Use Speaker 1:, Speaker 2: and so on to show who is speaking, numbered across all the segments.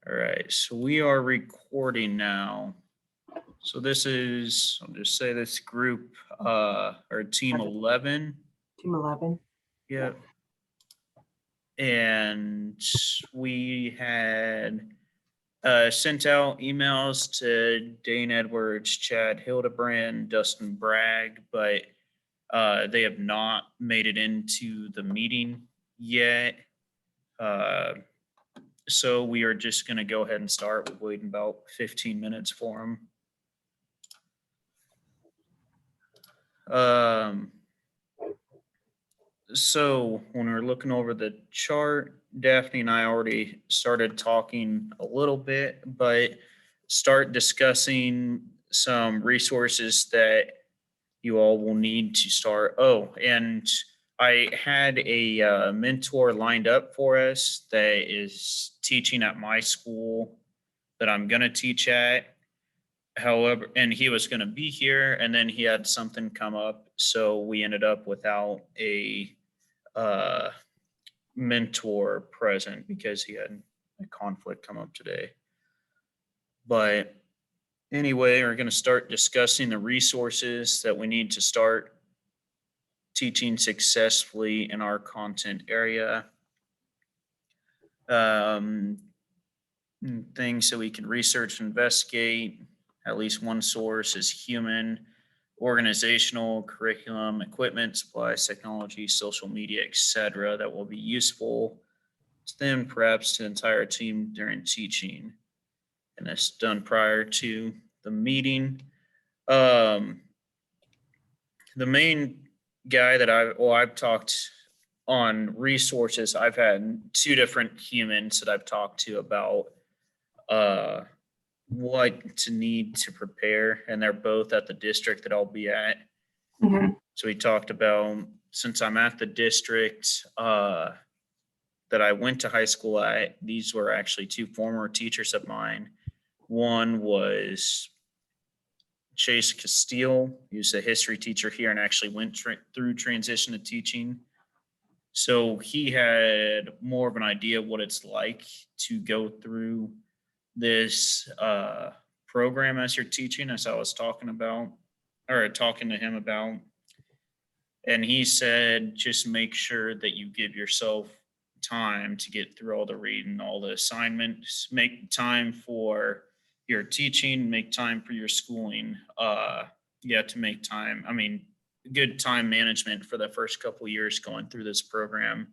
Speaker 1: All right, so we are recording now. So this is, I'll just say this group, or team 11.
Speaker 2: Team 11.
Speaker 1: Yep. And we had sent out emails to Dane Edwards, Chad Hildebrand, Dustin Bragg, but they have not made it into the meeting yet. Uh, so we are just going to go ahead and start. We're waiting about 15 minutes for them. So when we're looking over the chart, Daphne and I already started talking a little bit, but start discussing some resources that you all will need to start. Oh, and I had a mentor lined up for us that is teaching at my school that I'm going to teach at. However, and he was going to be here, and then he had something come up. So we ended up without a uh, mentor present because he had a conflict come up today. But anyway, we're going to start discussing the resources that we need to start teaching successfully in our content area. Um, Things that we can research and investigate. At least one source is human, organizational, curriculum, equipment, supplies, technology, social media, etc. that will be useful to them, perhaps to the entire team during teaching. And that's done prior to the meeting. Um, the main guy that I've talked on resources, I've had two different humans that I've talked to about uh, what to need to prepare, and they're both at the district that I'll be at.
Speaker 2: Mhm.
Speaker 1: So we talked about, since I'm at the district that I went to high school at, these were actually two former teachers of mine. One was Chase Castile. He was a history teacher here and actually went through transition to teaching. So he had more of an idea of what it's like to go through this program as you're teaching, as I was talking about, or talking to him about. And he said, just make sure that you give yourself time to get through all the reading, all the assignments, make time for your teaching, make time for your schooling. You have to make time. I mean, good time management for the first couple of years going through this program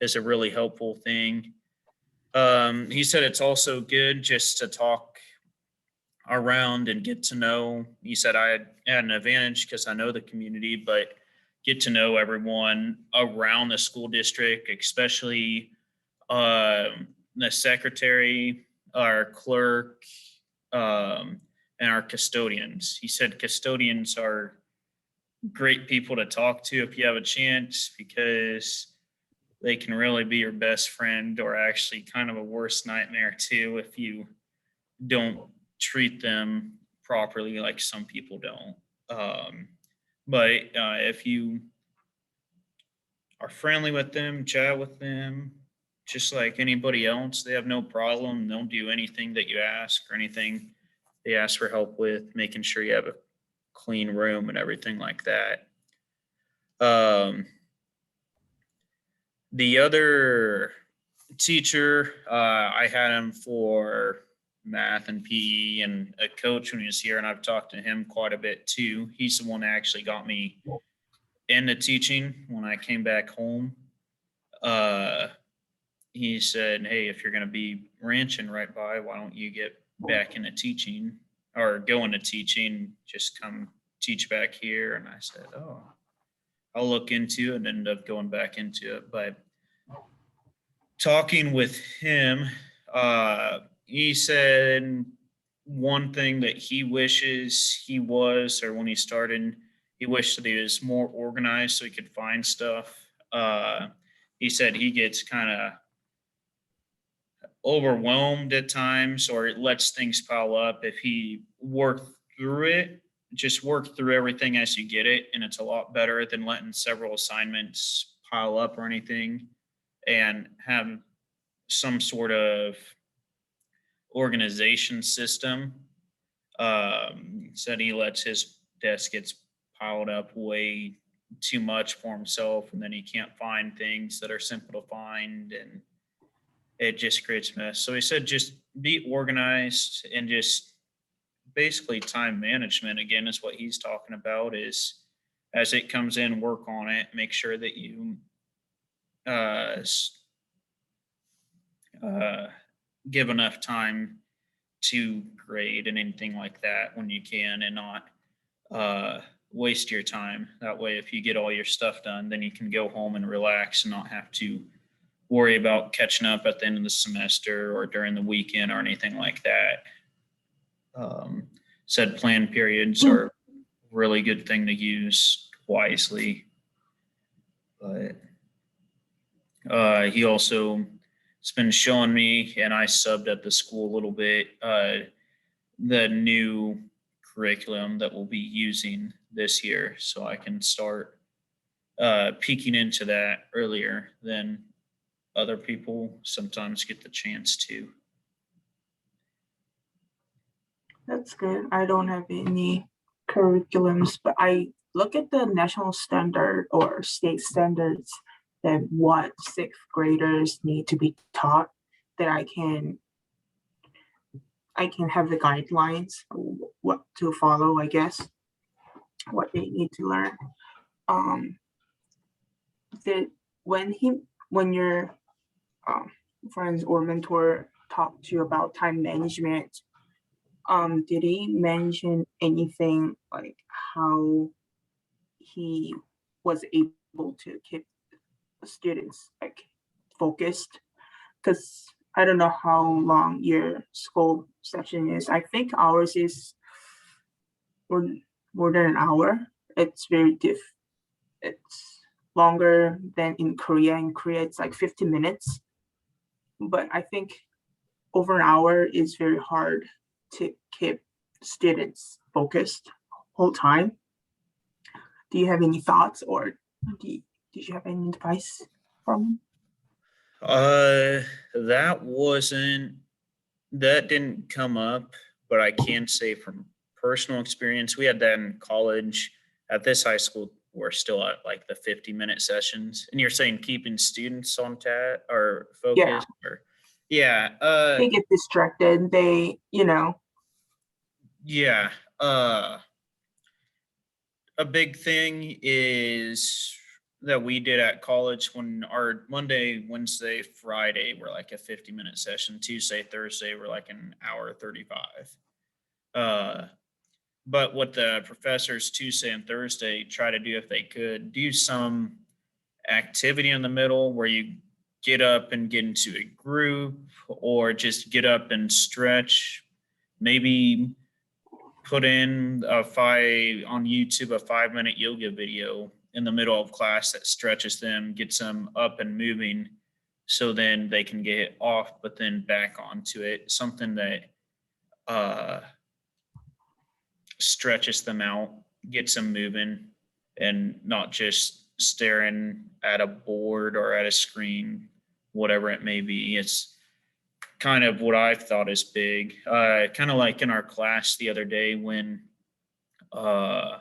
Speaker 1: is a really helpful thing. He said it's also good just to talk around and get to know. He said I had an advantage because I know the community, but get to know everyone around the school district, especially the secretary, our clerk, and our custodians. He said custodians are great people to talk to if you have a chance because they can really be your best friend or actually kind of a worst nightmare too if you don't treat them properly like some people don't. But if you are friendly with them, chat with them, just like anybody else, they have no problem. They'll do anything that you ask or anything they ask for help with, making sure you have a clean room and everything like that. Um, the other teacher, I had him for math and PE and a coach when he was here, and I've talked to him quite a bit too. He's the one that actually got me into teaching when I came back home. Uh, he said, "Hey, if you're going to be ranching right by, why don't you get back into teaching or go into teaching? Just come teach back here." And I said, "Oh, I'll look into it," and ended up going back into it. But talking with him, he said one thing that he wishes he was, or when he started, he wished that he was more organized so he could find stuff. He said he gets kind of overwhelmed at times or it lets things pile up if he worked through it. Just work through everything as you get it, and it's a lot better than letting several assignments pile up or anything and have some sort of organization system. Said he lets his desk gets piled up way too much for himself, and then he can't find things that are simple to find, and it just creates mess. So he said just be organized and just basically time management again is what he's talking about is as it comes in, work on it, make sure that you uh, uh, give enough time to grade and anything like that when you can and not uh, waste your time. That way, if you get all your stuff done, then you can go home and relax and not have to worry about catching up at the end of the semester or during the weekend or anything like that. Um, Said planned periods are a really good thing to use wisely. But he also has been showing me, and I subbed at the school a little bit, the new curriculum that we'll be using this year. So I can start peeking into that earlier than other people sometimes get the chance to.
Speaker 2: That's good. I don't have any curriculums, but I look at the national standard or state standards that what sixth graders need to be taught, that I can have the guidelines what to follow, I guess, what they need to learn. Did when your friends or mentor talked to you about time management, did he mention anything like how he was able to keep students like focused? Because I don't know how long your school session is. I think ours is more than an hour. It's very it's longer than in Korea. In Korea, it's like 50 minutes. But I think over an hour is very hard to keep students focused whole time. Do you have any thoughts, or did you have any advice from?
Speaker 1: That wasn't that didn't come up, but I can say from personal experience, we had that in college. At this high school, we're still at like the 50-minute sessions. And you're saying keeping students on tat or
Speaker 2: Yeah,
Speaker 1: focused or yeah,
Speaker 2: they get distracted.
Speaker 1: yeah. A big thing is that we did at college when our Monday, Wednesday, Friday were like a 50-minute session. Tuesday, Thursday were like an hour 35. Uh, but what the professors Tuesday and Thursday try to do, if they could, do some activity in the middle where you get up and get into a group or just get up and stretch. Maybe put in on YouTube a 5-minute yoga video in the middle of class that stretches them, gets them up and moving, so then they can get off, but then back onto it. Something that uh, stretches them out, gets them moving, and not just staring at a board or at a screen, whatever it may be. It's kind of what I've thought is big. Kind of like in our class the other day when uh,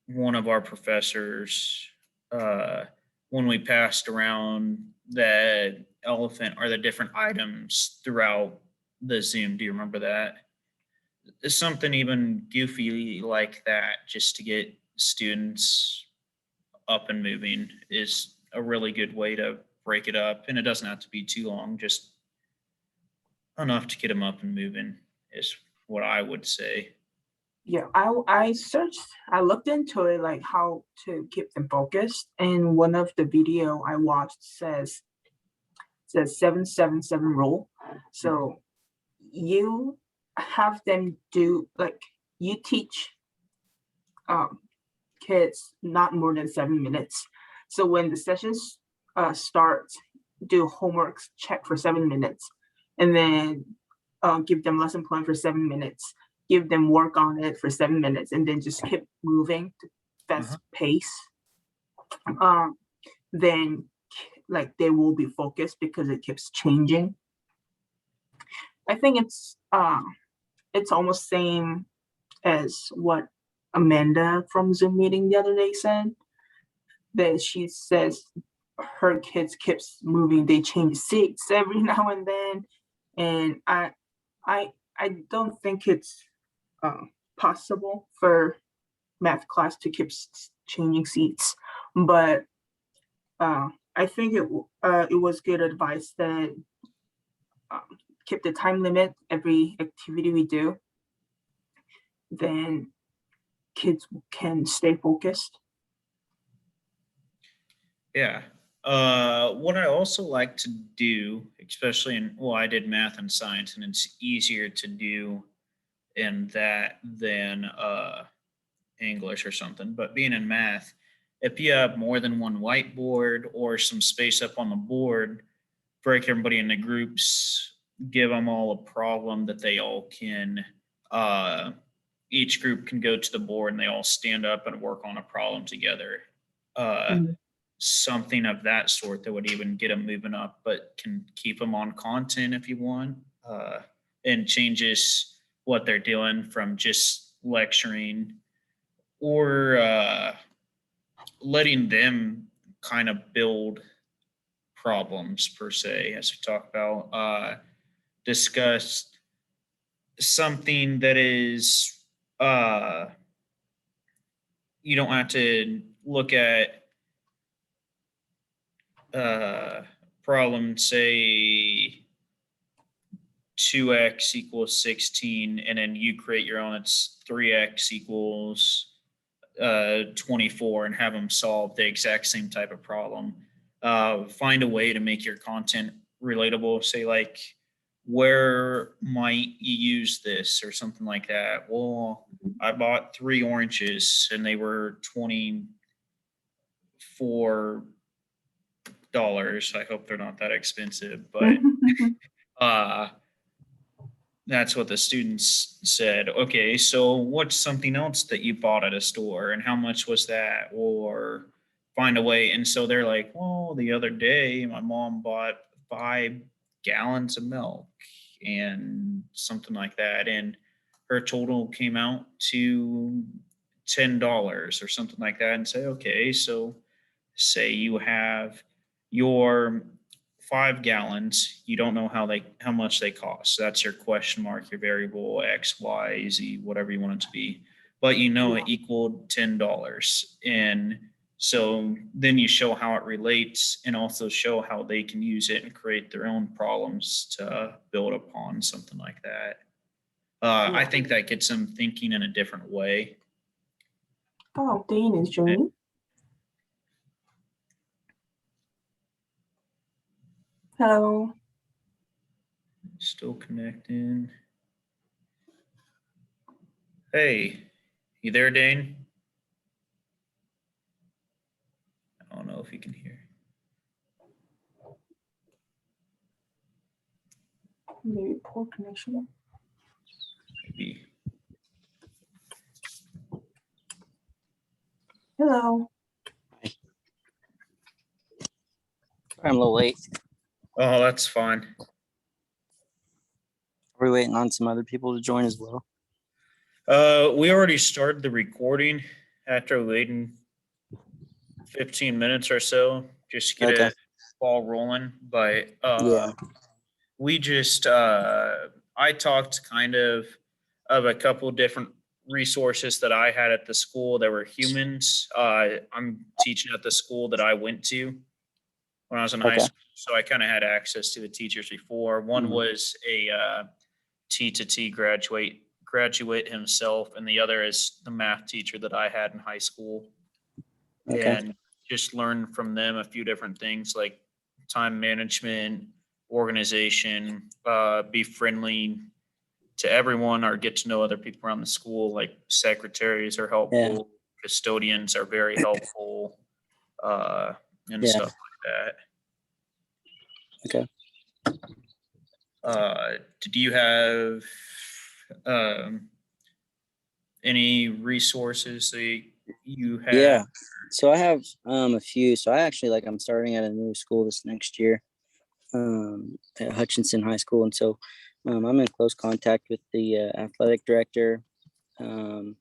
Speaker 1: one of our professors, uh, when we passed around the elephant or the different items throughout the Zoom. Do you remember that? It's something even goofy like that, just to get students up and moving, is a really good way to break it up. And it doesn't have to be too long, just enough to get them up and moving, is what I would say.
Speaker 2: Yeah, I looked into it, like how to keep them focused, and one of the video I watched says 777 rule. So you have them do, like, you teach kids not more than 7 minutes. So when the sessions starts, do homework check for 7 minutes, and then give them lesson plan for 7 minutes, give them work on it for 7 minutes, and then just keep moving to fast pace. Then like they will be focused because it keeps changing. I think it's almost same as what Amanda from Zoom meeting the other day said, that she says her kids keeps moving, they change seats every now and then, and I don't think it's possible for math class to keep changing seats, but I think it was good advice that keep the time limit every activity we do, then kids can stay focused.
Speaker 1: Yeah. What I also like to do, especially well, I did math and science, and it's easier to do in that than English or something. But being in math, if you have more than one whiteboard or some space up on the board, break everybody into groups, give them all a problem that they all can, uh, each group can go to the board and they all stand up and work on a problem together. Uh,
Speaker 2: Mm.
Speaker 1: Something of that sort that would even get them moving up, but can keep them on content if you want, and changes what they're doing from just lecturing or letting them kind of build problems per se, as we talk about, discuss something that is, you don't have to look at uh, problem, say 2x equals 16, and then you create your own, it's 3x equals 24, and have them solve the exact same type of problem. Find a way to make your content relatable. Say, like, where might you use this or something like that? Well, I bought 3 oranges and they were $24. I hope they're not that expensive, but uh, that's what the students said. Okay, so what's something else that you bought at a store and how much was that? Or find a way. And so they're like, well, the other day my mom bought 5 gallons of milk and something like that. And her total came out to $10 or something like that. And say, okay, so say you have your 5 gallons, you don't know how much they cost. So that's your question mark, your variable X, Y, Z, whatever you want it to be. But you know
Speaker 2: Yeah.
Speaker 1: it equaled $10. And so then you show how it relates and also show how they can use it and create their own problems to build upon something like that. I
Speaker 2: Yeah.
Speaker 1: think that gets them thinking in a different way.
Speaker 2: Oh, Dane is joining. Hello.
Speaker 1: Still connecting. Hey, you there, Dane? I don't know if you can hear.
Speaker 2: Maybe poor connection.
Speaker 1: Maybe.
Speaker 2: Hello.
Speaker 3: I'm a little late.
Speaker 1: Oh, that's fine.
Speaker 3: Are we waiting on some other people to join as well?
Speaker 1: We already started the recording after waiting 15 minutes or so just to get
Speaker 3: Okay.
Speaker 1: it ball rolling. But
Speaker 3: Yeah.
Speaker 1: we just I talked kind of a couple different resources that I had at the school that were humans. I'm teaching at the school that I went to when I was in high
Speaker 3: Okay.
Speaker 1: school, so I kind of had access to the teachers before. One
Speaker 3: Mhm.
Speaker 1: was a T to T graduate himself, and the other is the math teacher that I had in high school.
Speaker 3: Okay.
Speaker 1: And just learn from them a few different things like time management, organization, be friendly to everyone or get to know other people around the school. Like secretaries are helpful, custodians are very helpful, and
Speaker 3: Yeah.
Speaker 1: stuff like that.
Speaker 3: Okay.
Speaker 1: Do you have any resources that you have?
Speaker 3: Yeah. So I have a few. So I'm starting at a new school this next year, at Hutchinson High School, and so I'm in close contact with the athletic director, the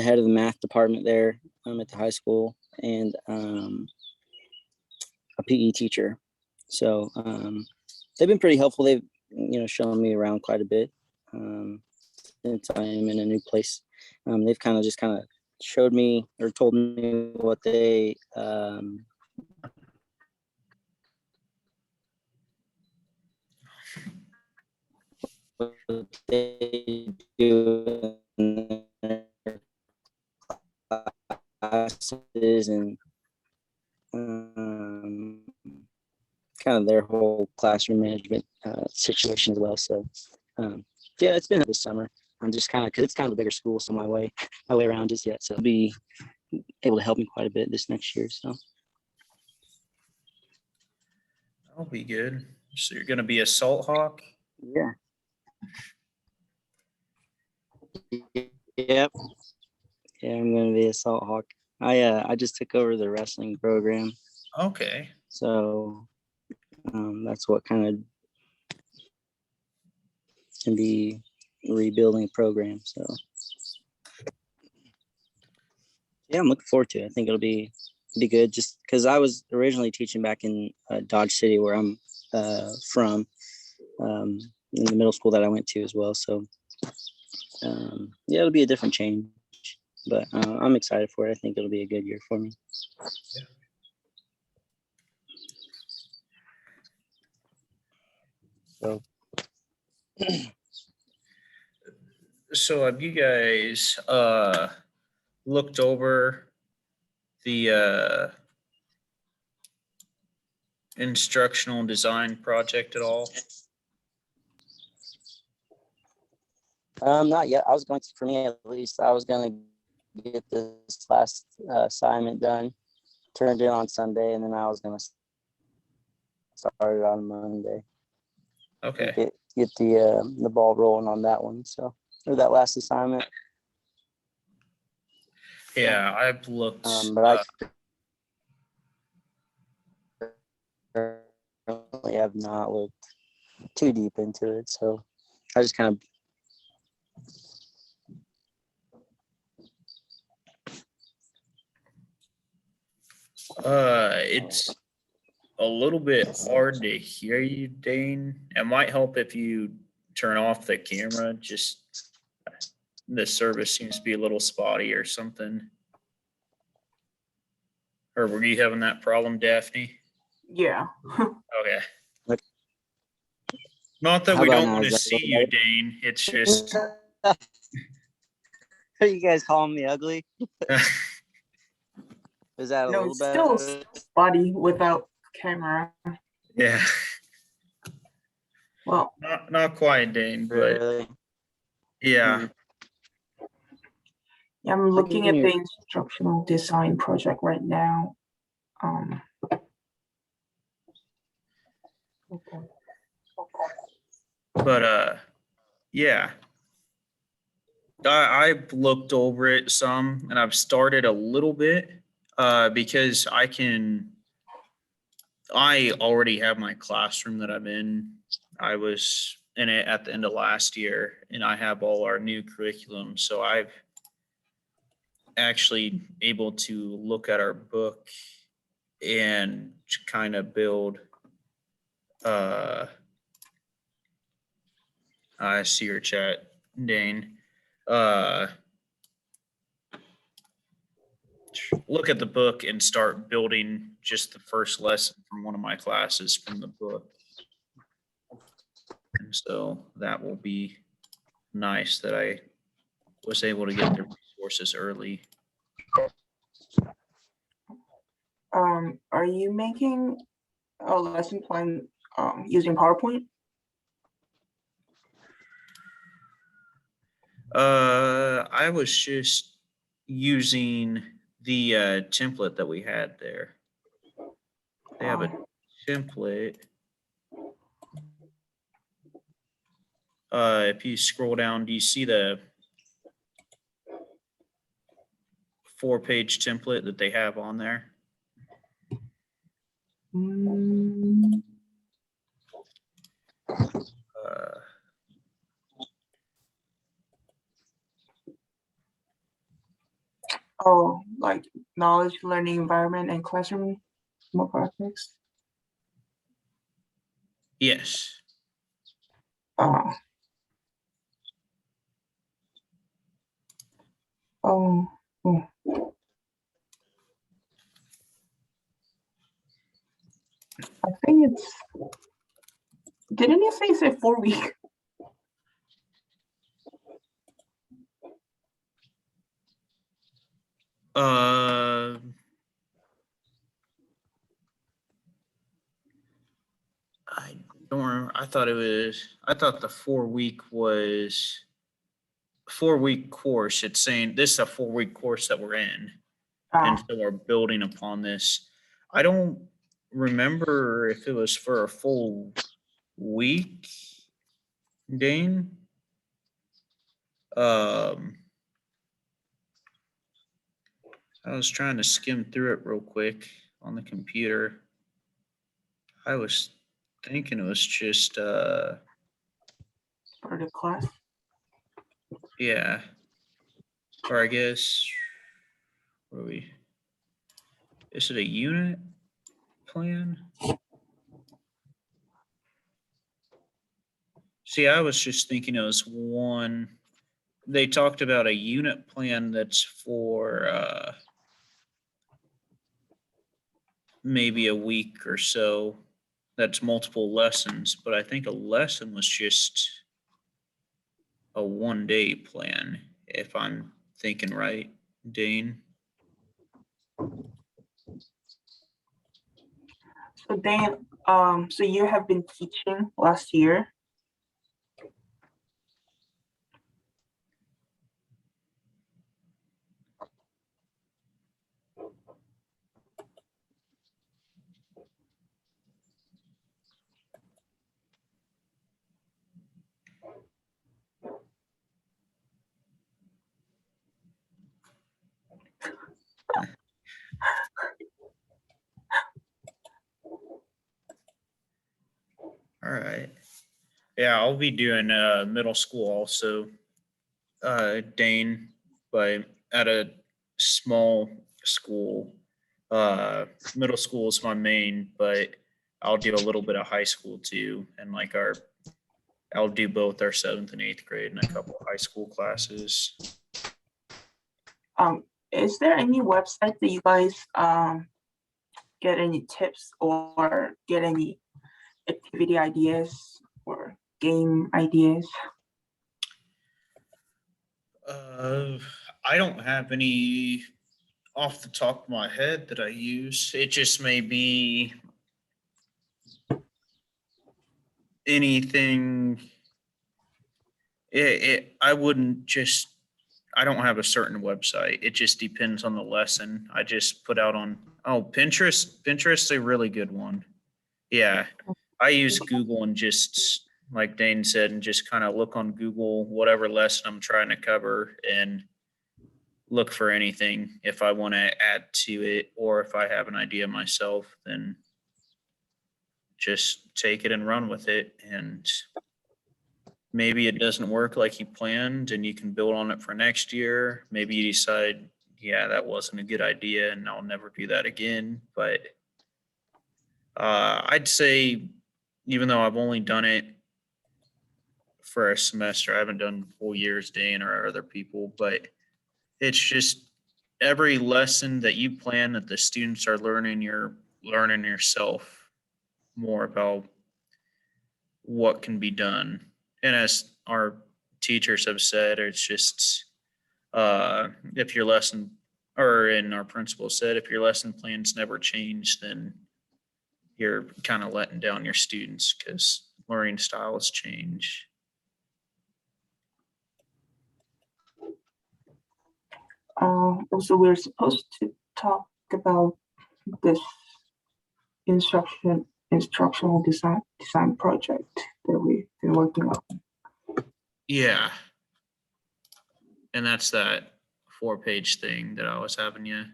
Speaker 3: head of the math department there at the high school, and a PE teacher. So they've been pretty helpful. They've shown me around quite a bit since I am in a new place. They've kind of showed me or told me what they do in their classes and kind of their whole classroom management situation as well. So yeah, it's been this summer. I'm just because it's kind of a bigger school, so my way around just yet. So I'll be able to help me quite a bit this next year. So
Speaker 1: That'll be good. So you're gonna be a Salt Hawk?
Speaker 3: yeah. Yep. Yeah, I'm gonna be a Salt Hawk. I just took over the wrestling program,
Speaker 1: Okay.
Speaker 3: so that's what kind of can be rebuilding program. So yeah, I'm looking forward to it. I think it'll be good just because I was originally teaching back in Dodge City where I'm from, in the middle school that I went to as well. So yeah, it'll be a different change, but I'm excited for it. I think it'll be a good year for me. So
Speaker 1: So have you guys looked over the instructional design project at all?
Speaker 3: not yet. I was going to, for me at least, I was going to get this last assignment done, turned in on Sunday, and then I was going to start it on Monday.
Speaker 1: Okay.
Speaker 3: Get the ball rolling on that one. So, or that last assignment.
Speaker 1: Yeah, I've looked.
Speaker 3: But I currently have not looked too deep into it. So I just kind of
Speaker 1: It's a little bit hard to hear you, Dane. It might help if you turn off the camera. Just the service seems to be a little spotty or something. Or were you having that problem, Daphne?
Speaker 2: Yeah.
Speaker 1: Okay.
Speaker 3: Look.
Speaker 1: Not that
Speaker 3: How
Speaker 1: we
Speaker 3: about
Speaker 1: don't
Speaker 3: now?
Speaker 1: want
Speaker 3: Is
Speaker 1: to
Speaker 3: that
Speaker 1: see
Speaker 3: a
Speaker 1: you,
Speaker 3: little
Speaker 1: Dane. It's just
Speaker 3: Are you guys calling me ugly? Is that a
Speaker 2: No,
Speaker 3: little
Speaker 2: it's still
Speaker 3: better?
Speaker 2: spotty without camera.
Speaker 1: yeah,
Speaker 2: Well,
Speaker 1: not quite, Dane, but
Speaker 3: Really?
Speaker 1: yeah.
Speaker 2: yeah, I'm
Speaker 3: I can
Speaker 2: looking
Speaker 3: hear
Speaker 2: at
Speaker 3: you.
Speaker 2: the instructional design project right now.
Speaker 1: But yeah. I've looked over it some and I've started a little bit because I already have my classroom that I'm in. I was in it at the end of last year and I have all our new curriculum. So I've actually able to look at our book and kind of build I see your chat, Dane. Look at the book and start building just the first lesson from one of my classes from the book. And so that will be nice that I was able to get the resources early.
Speaker 2: Are you making a lesson plan using PowerPoint?
Speaker 1: I was just using the template that we had there. They have a template. If you scroll down, do you see the 4-page template that they have on there?
Speaker 2: Mm, Oh, like knowledge, learning environment, and classroom more projects.
Speaker 1: Yes.
Speaker 2: Uh, oh, oh, I think it's. Didn't you say it's a 4 week?
Speaker 1: Uh, I don't remember. I thought the 4 week was 4 week course. It's saying this is a 4 week course that we're in. And
Speaker 2: Uh,
Speaker 1: so we're building upon this. I don't remember if it was for a full week, Dane. Um, I was trying to skim through it real quick on the computer. I was thinking it was just
Speaker 2: for the class.
Speaker 1: yeah. Or I guess what are we? Is it a unit plan? See, I was just thinking it was one. They talked about a unit plan that's for maybe a week or so. That's multiple lessons, but I think a lesson was just a 1 day plan, if I'm thinking right, Dane.
Speaker 2: So Dan, so you have been teaching last year.
Speaker 1: All right. Yeah, I'll be doing middle school also, Dane, but at a small school. Middle school is my main, but I'll do a little bit of high school too, and like I'll do both our 7th and 8th grade and a couple of high school classes.
Speaker 2: Is there any website that you guys get any tips or get any activity ideas or game ideas?
Speaker 1: Uh, I don't have any off the top of my head that I use. It just may be anything. I wouldn't just. I don't have a certain website. It just depends on the lesson. I just put out on Pinterest. Pinterest's a really good one. Yeah, I use Google and just like Dane said, and just kind of look on Google whatever lesson I'm trying to cover and look for anything if I want to add to it, or if I have an idea myself, then just take it and run with it. And maybe it doesn't work like you planned and you can build on it for next year. Maybe you decide, yeah, that wasn't a good idea and I'll never do that again. But I'd say, even though I've only done it for a semester, I haven't done full years, Dane, or other people, but it's just every lesson that you plan that the students are learning, you're learning yourself more about what can be done. And as our teachers have said, it's just if your lesson, or in our principal said, if your lesson plans never change, then you're kind of letting down your students because learning styles change.
Speaker 2: Also, we're supposed to talk about this instructional design project that we've been working on.
Speaker 1: Yeah. And that's that 4 page thing that I was having you.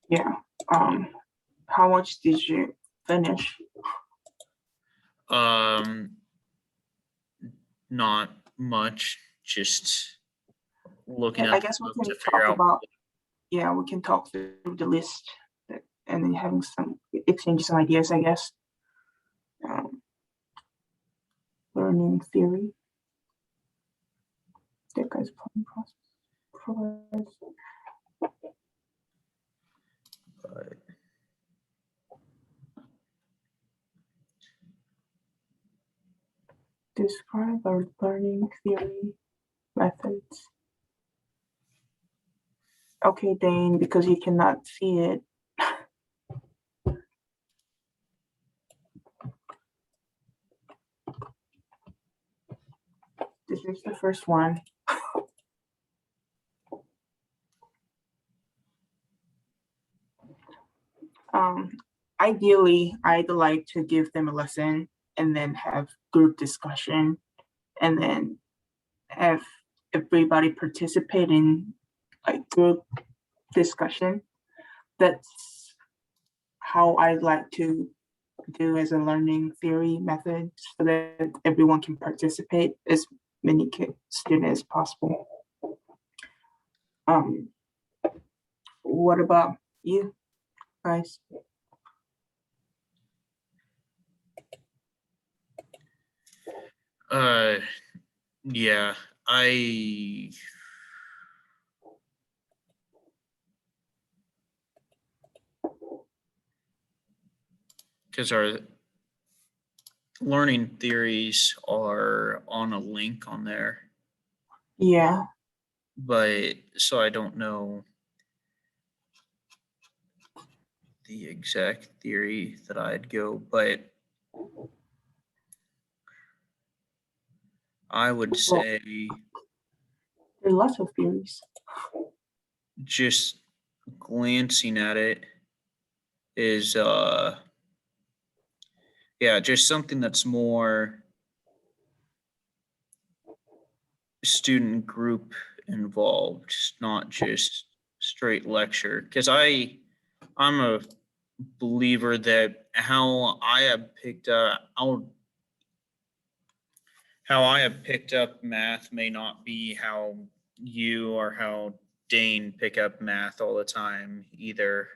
Speaker 2: Yeah. How much did you finish?
Speaker 1: Not much, just looking
Speaker 2: I
Speaker 1: at the
Speaker 2: guess we
Speaker 1: stuff
Speaker 2: can
Speaker 1: to figure
Speaker 2: talk
Speaker 1: out.
Speaker 2: about yeah, we can talk through the list and then having some exchange some ideas, I guess. Um, learning theory. That guy's planning process.
Speaker 1: But
Speaker 2: Describe our learning theory methods. Okay, Dane, because you cannot see it. This is the first one. Ideally, I'd like to give them a lesson and then have group discussion and then have everybody participate in like group discussion. That's how I like to do as a learning theory method so that everyone can participate, as many students as possible. What about you guys?
Speaker 1: Yeah, because our learning theories are on a link on there,
Speaker 2: Yeah,
Speaker 1: but so I don't know the exact theory that I'd go, but I would
Speaker 2: well,
Speaker 1: say
Speaker 2: there are lots of theories.
Speaker 1: just glancing at it is yeah, just something that's more student group involved, not just straight lecture. Because I'm a believer that how I have picked up math may not be how you or how Dane pick up math all the time either.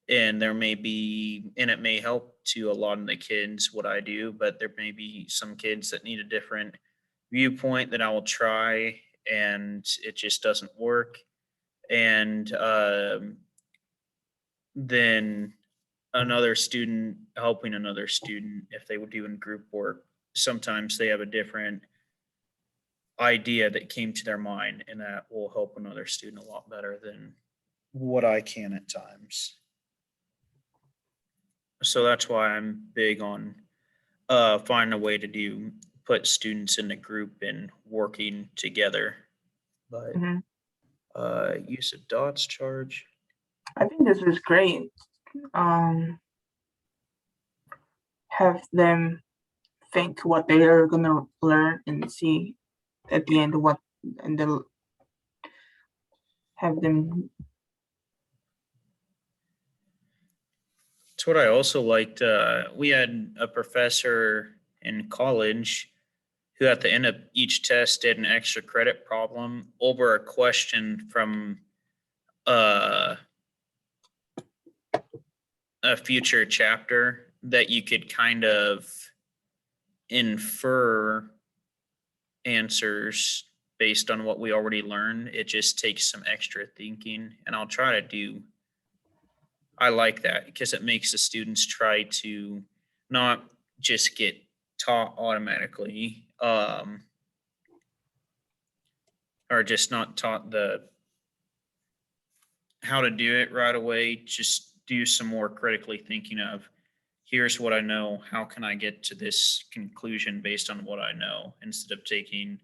Speaker 1: And it may help to a lot of the kids what I do, but there may be some kids that need a different viewpoint that I will try and it just doesn't work. And then another student helping another student, if they were doing group work, sometimes they have a different idea that came to their mind and that will help another student a lot better than what I can at times. So that's why I'm big on finding a way to put students in a group and working together. But
Speaker 2: Mhm.
Speaker 1: use a dots charge.
Speaker 2: I think this is great. Have them think what they are gonna learn and see at the end what, and they'll have them.
Speaker 1: It's what I also liked. We had a professor in college who at the end of each test did an extra credit problem over a question from uh, a future chapter that you could kind of infer answers based on what we already learned. It just takes some extra thinking, and I'll try to do. I like that because it makes the students try to not just get taught automatically, or just not taught the how to do it right away. Just do some more critically thinking of here's what I know. How can I get to this conclusion based on what I know instead of taking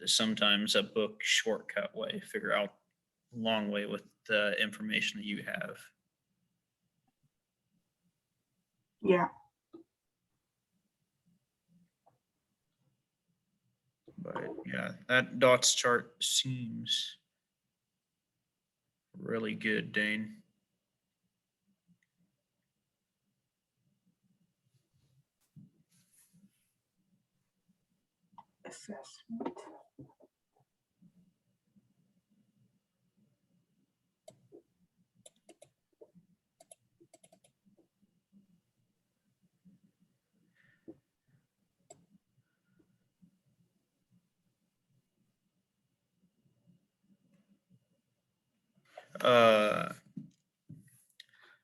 Speaker 1: sometimes a book shortcut way, figure out long way with the information that you have.
Speaker 2: Yeah,
Speaker 1: But yeah, that dots chart seems really good, Dane.
Speaker 2: assessment.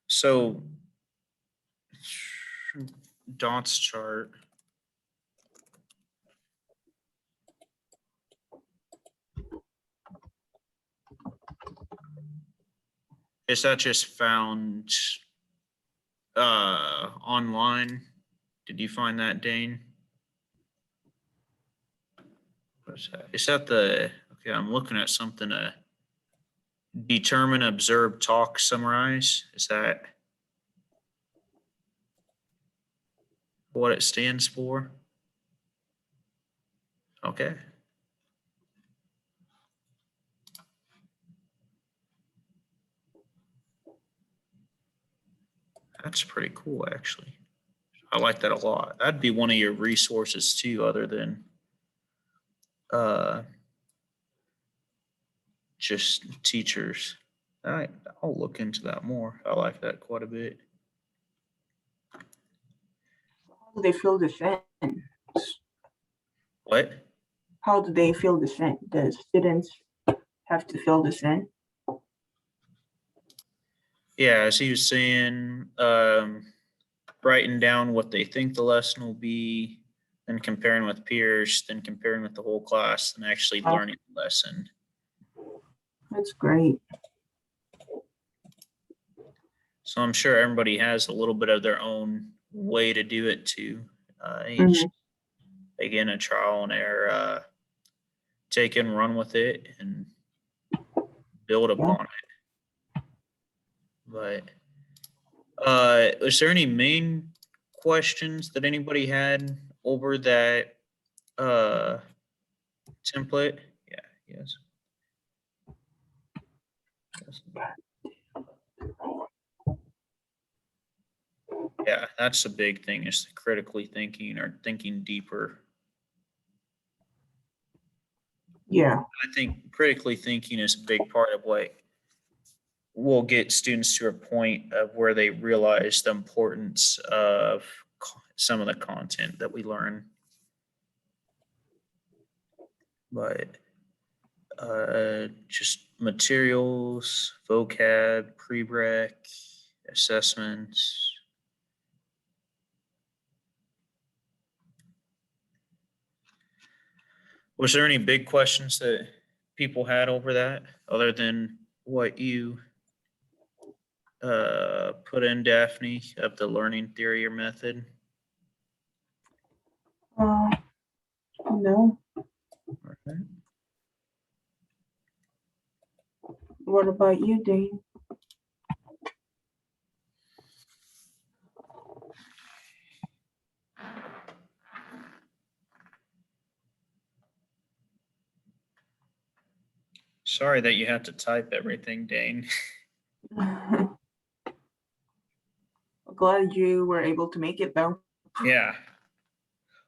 Speaker 1: So dots chart. Is that just found online? Did you find that, Dane? What's that? Is that the, okay, I'm looking at something to determine, observe, talk, summarize. Is that what it stands for? Okay. That's pretty cool, actually. I like that a lot. That'd be one of your resources too, other than just teachers. I'll look into that more. I like that quite a bit.
Speaker 2: How do they fill this in?
Speaker 1: What?
Speaker 2: How do they fill this in? The students have to fill this in?
Speaker 1: Yeah, as he was saying, writing down what they think the lesson will be, then comparing with peers, then comparing with the whole class, and actually
Speaker 2: Oh.
Speaker 1: learning the lesson.
Speaker 2: That's great.
Speaker 1: So I'm sure everybody has a little bit of their own way to do it too.
Speaker 2: Mhm.
Speaker 1: Again, a trial and error, take and run with it and build upon it. But is there any main questions that anybody had over that template? Yeah, yes. Yeah, that's the big thing, is the critically thinking or thinking deeper.
Speaker 2: Yeah.
Speaker 1: I think critically thinking is a big part of what will get students to a point of where they realize the importance of some of the content that we learn. But just materials, vocab, pre-req, assessments. Was there any big questions that people had over that, other than what you put in, Daphne, of the learning theory or method?
Speaker 2: No.
Speaker 1: Okay.
Speaker 2: What about you, Dane?
Speaker 1: Sorry that you have to type everything, Dane.
Speaker 2: Glad you were able to make it though.
Speaker 1: Yeah.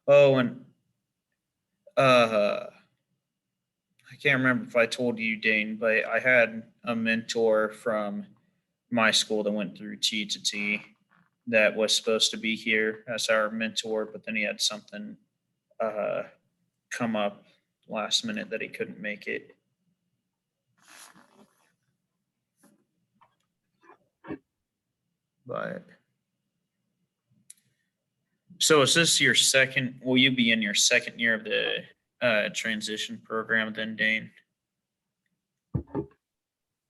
Speaker 1: Oh, and I can't remember if I told you, Dane, but I had a mentor from my school that went through T to T that was supposed to be here as our mentor, but then he had something come up last minute that he couldn't make it. But so is this your second, will you be in your second year of the transition program then, Dane?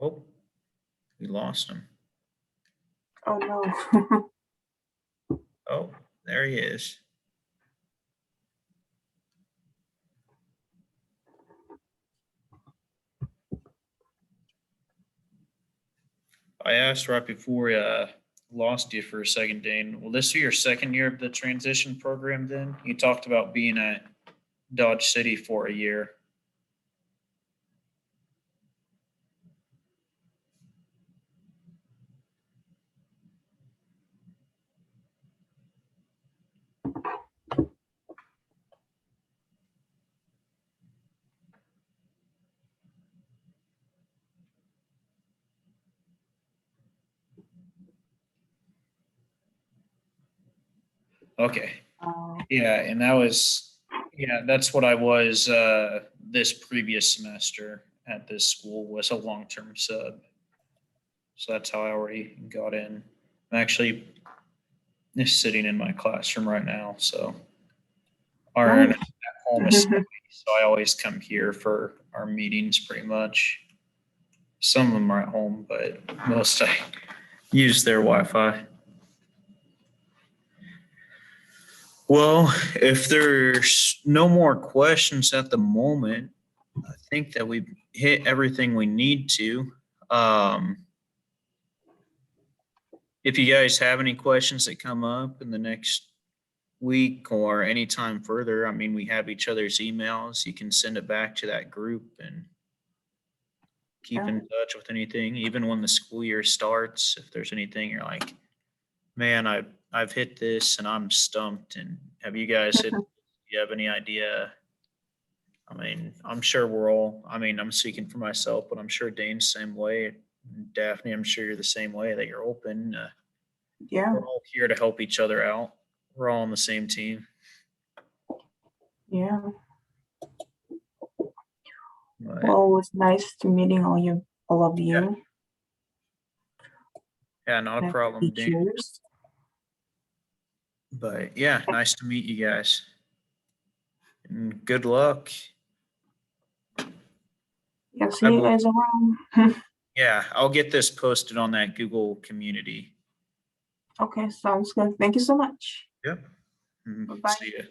Speaker 1: Oh, we lost him.
Speaker 2: Oh no.
Speaker 1: Oh, there he is. I asked right before we lost you for a second, Dane. Will this be your second year of the transition program then? You talked about being at Dodge City for a year. Okay. Yeah, and that's what I was this previous semester at this school, was a long-term sub. So that's how I already got in. I'm actually just sitting in my classroom right now. So our
Speaker 2: Nice.
Speaker 1: internet at home is slow, so I always come here for our meetings pretty much. Some of them are at home, but most I use their Wi-Fi. Well, if there's no more questions at the moment, I think that we've hit everything we need to. If you guys have any questions that come up in the next week or anytime further, I mean, we have each other's emails. You can send it back to that group and keep
Speaker 2: Yeah.
Speaker 1: in touch with anything, even when the school year starts. If there's anything you're like, man, I've hit this and I'm stumped. And have you guys hit? Do you have any idea? I mean, I'm sure we're all. I mean, I'm speaking for myself, but I'm sure Dane's the same way. Daphne, I'm sure you're the same way. That you're open.
Speaker 2: Yeah.
Speaker 1: We're all here to help each other out. We're all on the same team.
Speaker 2: Yeah.
Speaker 1: But,
Speaker 2: Well, it was nice to meeting all of you.
Speaker 1: yeah, not a
Speaker 2: and
Speaker 1: problem, Dane.
Speaker 2: teachers.
Speaker 1: But yeah, nice to meet you guys. And good luck.
Speaker 2: Yeah, see
Speaker 1: I
Speaker 2: you
Speaker 1: will-
Speaker 2: guys around.
Speaker 1: Yeah, I'll get this posted on that Google community.
Speaker 2: Okay, sounds good. Thank you so much.
Speaker 1: Yep.
Speaker 2: Bye-bye.
Speaker 1: See ya.